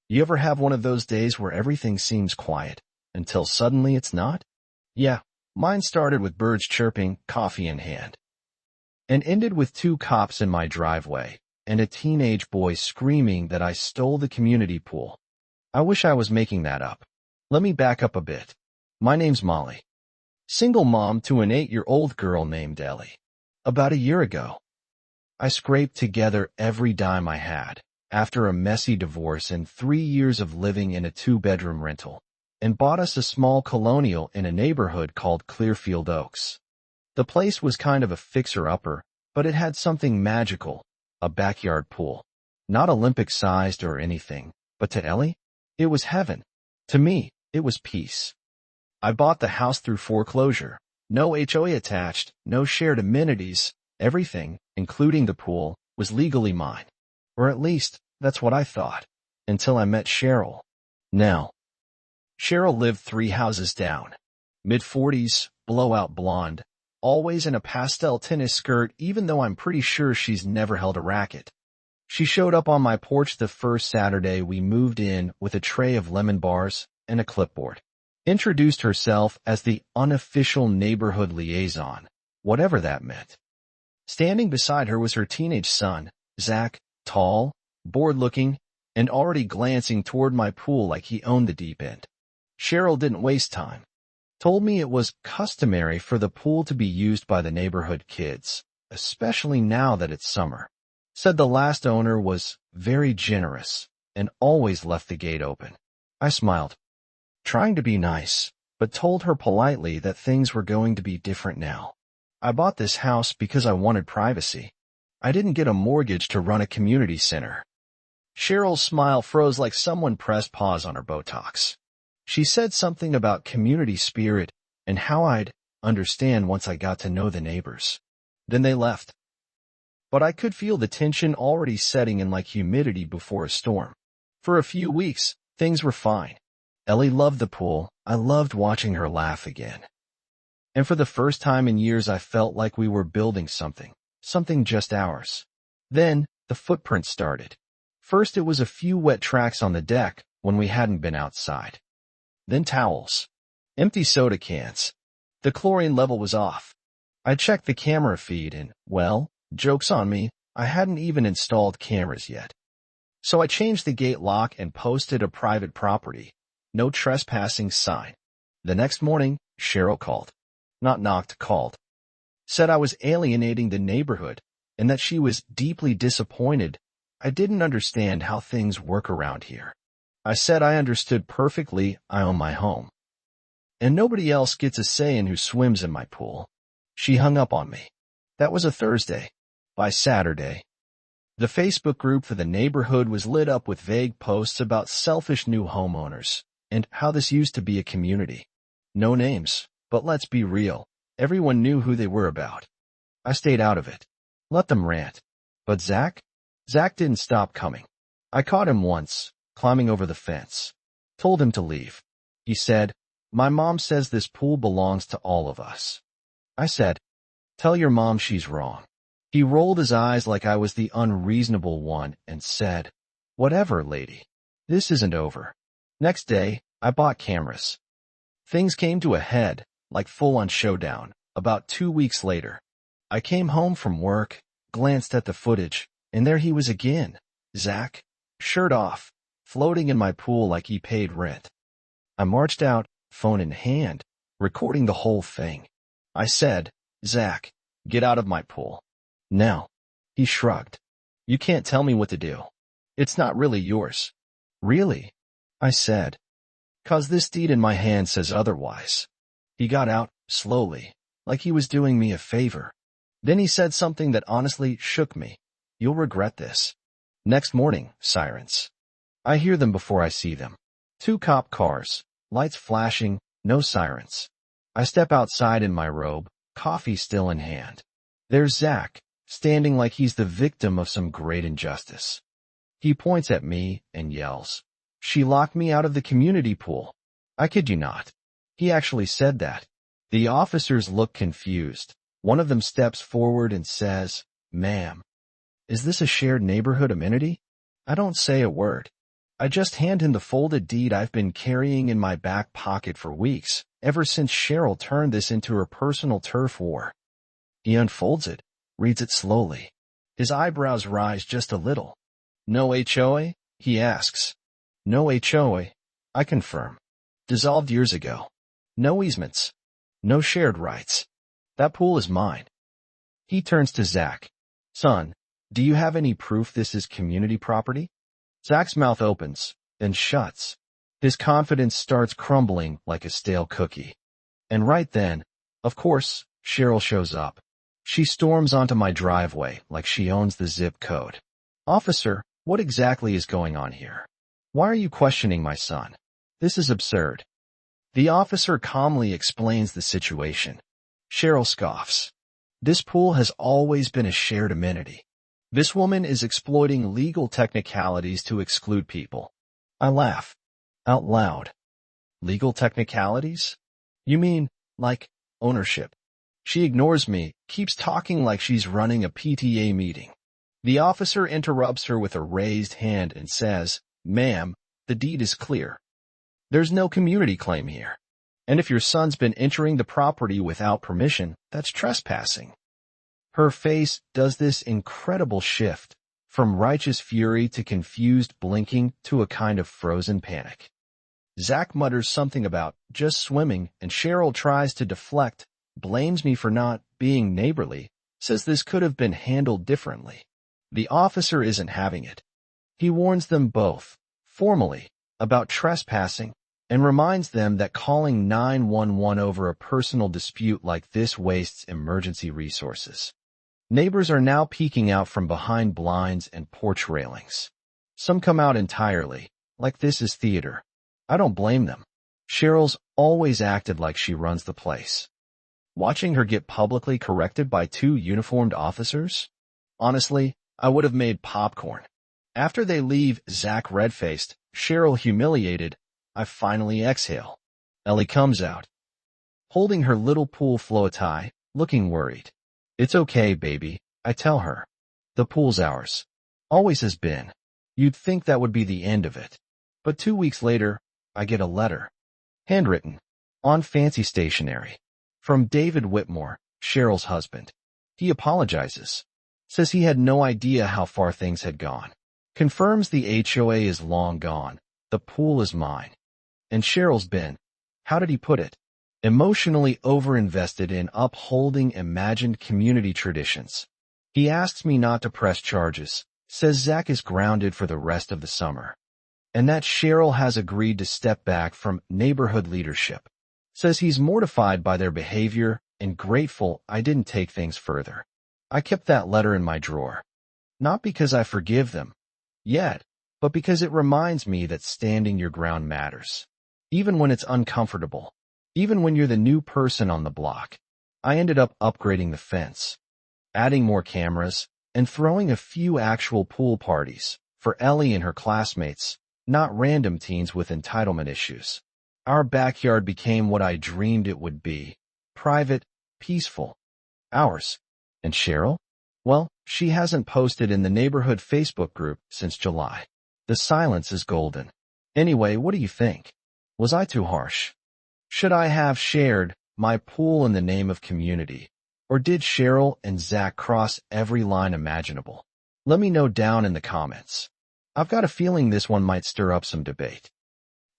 You ever have one of those days where everything seems quiet, until suddenly it's not? Yeah, mine started with birds chirping, coffee in hand, and ended with two cops in my driveway, and a teenage boy screaming that I stole the community pool. I wish I was making that up. Let me back up a bit. My name's Molly. Single mom to an 8-year-old girl named Ellie. About a year ago, I scraped together every dime I had, after a messy divorce and 3 years of living in a 2-bedroom rental, and bought us a small colonial in a neighborhood called Clearfield Oaks. The place was kind of a fixer-upper, but it had something magical, a backyard pool. Not Olympic-sized or anything, but to Ellie, it was heaven. To me, it was peace. I bought the house through foreclosure. No HOA attached, no shared amenities. Everything, including the pool, was legally mine. Or at least, that's what I thought, until I met Cheryl. Now, Cheryl lived 3 houses down. Mid-40s, blowout blonde, always in a pastel tennis skirt even though I'm pretty sure she's never held a racket. She showed up on my porch the first Saturday we moved in with a tray of lemon bars and a clipboard. Introduced herself as the unofficial neighborhood liaison, whatever that meant. Standing beside her was her teenage son, Zach, tall, bored-looking, and already glancing toward my pool like he owned the deep end. Cheryl didn't waste time. Told me it was customary for the pool to be used by the neighborhood kids, especially now that it's summer. Said the last owner was very generous and always left the gate open. I smiled, trying to be nice, but told her politely that things were going to be different now. I bought this house because I wanted privacy. I didn't get a mortgage to run a community center. Cheryl's smile froze like someone pressed pause on her Botox. She said something about community spirit and how I'd understand once I got to know the neighbors. Then they left. But I could feel the tension already setting in like humidity before a storm. For a few weeks, things were fine. Ellie loved the pool. I loved watching her laugh again. And for the first time in years I felt like we were building something just ours. Then, the footprints started. First it was a few wet tracks on the deck when we hadn't been outside. Then towels. Empty soda cans. The chlorine level was off. I checked the camera feed and, well, joke's on me, I hadn't even installed cameras yet. So I changed the gate lock and posted a private property, no trespassing sign. The next morning, Cheryl called. Not knocked, called. Said I was alienating the neighborhood and that she was deeply disappointed. I didn't understand how things work around here. I said I understood perfectly. I own my home. And nobody else gets a say in who swims in my pool. She hung up on me. That was a Thursday. By Saturday, the Facebook group for the neighborhood was lit up with vague posts about selfish new homeowners and how this used to be a community. No names, but let's be real. Everyone knew who they were about. I stayed out of it. Let them rant. But Zach didn't stop coming. I caught him once, climbing over the fence. Told him to leave. He said, "My mom says this pool belongs to all of us." I said, "Tell your mom she's wrong." He rolled his eyes like I was the unreasonable one and said, "Whatever, lady. This isn't over." Next day, I bought cameras. Things came to a head, like full-on showdown, about 2 weeks later. I came home from work, glanced at the footage, and there he was again, Zach, shirt off, floating in my pool like he paid rent. I marched out, phone in hand, recording the whole thing. I said, "Zach, get out of my pool." Now. He shrugged. "You can't tell me what to do. It's not really yours." "Really?" I said. "'Cause this deed in my hand says otherwise." He got out, slowly, like he was doing me a favor. Then he said something that honestly shook me. "You'll regret this." Next morning, sirens. I hear them before I see them. 2 cop cars, lights flashing, no sirens. I step outside in my robe, coffee still in hand. There's Zach, standing like he's the victim of some great injustice. He points at me and yells, "She locked me out of the community pool." I kid you not. He actually said that. The officers look confused. One of them steps forward and says, "Ma'am, is this a shared neighborhood amenity?" I don't say a word. I just hand him the folded deed I've been carrying in my back pocket for weeks, ever since Cheryl turned this into her personal turf war. He unfolds it, reads it slowly. His eyebrows rise just a little. No HOA? He asks. No HOA, I confirm. Dissolved years ago. No easements. No shared rights. That pool is mine. He turns to Zach. Son, do you have any proof this is community property? Zach's mouth opens, then shuts. His confidence starts crumbling like a stale cookie. And right then, of course, Cheryl shows up. She storms onto my driveway like she owns the zip code. Officer, what exactly is going on here? Why are you questioning my son? This is absurd. The officer calmly explains the situation. Cheryl scoffs. This pool has always been a shared amenity. This woman is exploiting legal technicalities to exclude people. I laugh. Out loud. Legal technicalities? You mean, like, ownership? She ignores me, keeps talking like she's running a PTA meeting. The officer interrupts her with a raised hand and says, Ma'am, the deed is clear. There's no community claim here. And if your son's been entering the property without permission, that's trespassing. Her face does this incredible shift, from righteous fury to confused blinking to a kind of frozen panic. Zach mutters something about just swimming, and Cheryl tries to deflect, blames me for not being neighborly, says this could have been handled differently. The officer isn't having it. He warns them both, formally, about trespassing, and reminds them that calling 911 over a personal dispute like this wastes emergency resources. Neighbors are now peeking out from behind blinds and porch railings. Some come out entirely, like this is theater. I don't blame them. Cheryl's always acted like she runs the place. Watching her get publicly corrected by two uniformed officers? Honestly, I would have made popcorn. After they leave, Zach red-faced, Cheryl humiliated, I finally exhale. Ellie comes out, holding her little pool flow tie, looking worried. It's okay, baby, I tell her. The pool's ours. Always has been. You'd think that would be the end of it. But 2 weeks later, I get a letter. Handwritten. On fancy stationery. From David Whitmore, Cheryl's husband. He apologizes. Says he had no idea how far things had gone. Confirms the HOA is long gone. The pool is mine. And Cheryl's been, how did he put it? Emotionally overinvested in upholding imagined community traditions. He asks me not to press charges, says Zach is grounded for the rest of the summer, and that Cheryl has agreed to step back from neighborhood leadership. Says he's mortified by their behavior and grateful I didn't take things further. I kept that letter in my drawer. Not because I forgive them, yet, but because it reminds me that standing your ground matters. Even when it's uncomfortable. Even when you're the new person on the block. I ended up upgrading the fence, adding more cameras, and throwing a few actual pool parties for Ellie and her classmates, not random teens with entitlement issues. Our backyard became what I dreamed it would be. Private, peaceful. Ours. And Cheryl? Well, she hasn't posted in the neighborhood Facebook group since July. The silence is golden. Anyway, what do you think? Was I too harsh? Should I have shared my pool in the name of community? Or did Cheryl and Zach cross every line imaginable? Let me know down in the comments. I've got a feeling this one might stir up some debate.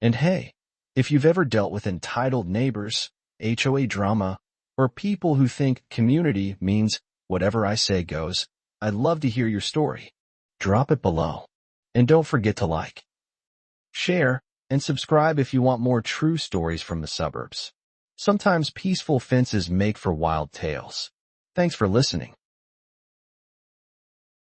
And hey, if you've ever dealt with entitled neighbors, HOA drama, or people who think community means whatever I say goes, I'd love to hear your story. Drop it below. And don't forget to like, share, and subscribe if you want more true stories from the suburbs. Sometimes peaceful fences make for wild tales. Thanks for listening.